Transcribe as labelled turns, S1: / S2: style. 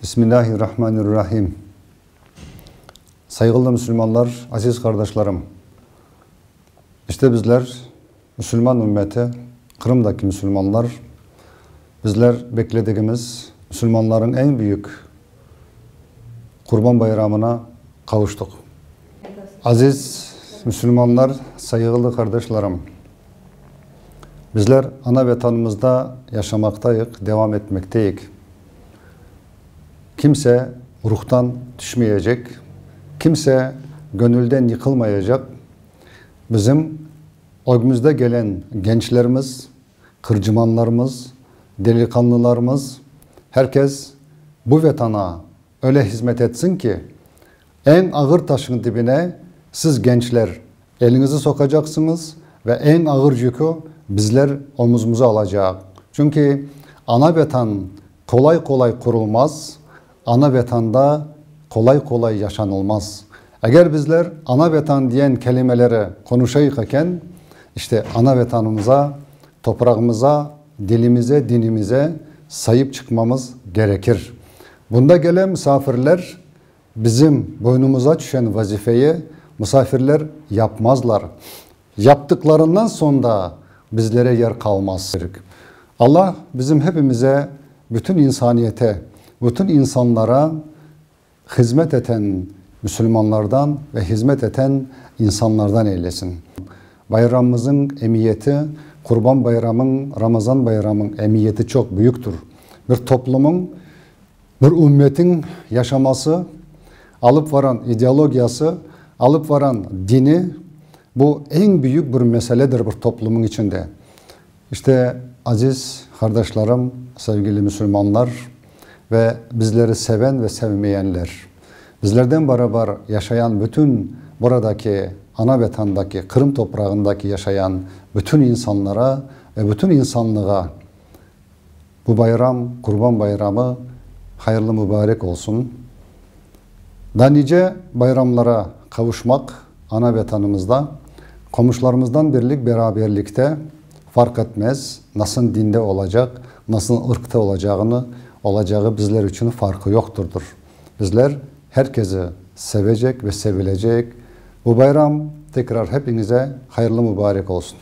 S1: Bismillahirrahmanirrahim. Saygılı Müslümanlar, aziz kardeşlerim. İşte bizler, Müslüman ümmeti, Kırım'daki Müslümanlar, bizler beklediğimiz Müslümanların en büyük Kurban Bayramı'na kavuştuk. Aziz Müslümanlar, saygılı kardeşlerim, bizler ana vatanımızda yaşamaktayız, devam etmekteyiz. Kimse ruhtan düşmeyecek, kimse gönülden yıkılmayacak. Bizim önümüzde gelen gençlerimiz, kırcımanlarımız, delikanlılarımız, herkes bu vatana öyle hizmet etsin ki en ağır taşın dibine siz gençler elinizi sokacaksınız ve en ağır yükü bizler omuzumuza alacağız. Çünkü ana vatan kolay kolay kurulmaz, ana vatanda kolay kolay yaşanılmaz. Eğer bizler ana vatan diyen kelimeleri konuşayıkken işte ana vatanımıza, toprağımıza, dilimize, dinimize sahip çıkmamız gerekir. Bunda gelen misafirler bizim boynumuza düşen vazifeyi misafirler yapmazlar. Yaptıklarından sonra bizlere yer kalmaz. Allah bizim hepimize, bütün insaniyete, bütün insanlara hizmet eden Müslümanlardan ve hizmet eden insanlardan eylesin. Bayramımızın emniyeti, Kurban Bayramı'nın, Ramazan Bayramı'nın emniyeti çok büyüktür. Bir toplumun, bir ümmetin yaşaması, alıp varan ideolojisi, alıp varan dini, bu en büyük bir meseledir bir toplumun içinde. İşte aziz kardeşlerim, sevgili Müslümanlar ve bizleri seven ve sevmeyenler, bizlerden beraber yaşayan bütün buradaki ana vatandaki, Kırım toprağındaki yaşayan bütün insanlara ve bütün insanlığa bu bayram, Kurban Bayramı hayırlı mübarek olsun. Daha nice bayramlara kavuşmak ana vatanımızda, komşularımızdan birlik beraberlikte fark etmez nasıl dinde olacak, nasıl ırkta olacağı bizler için farkı yokturdur. Bizler herkesi sevecek ve sevilecek. Bu bayram tekrar hepinize hayırlı mübarek olsun.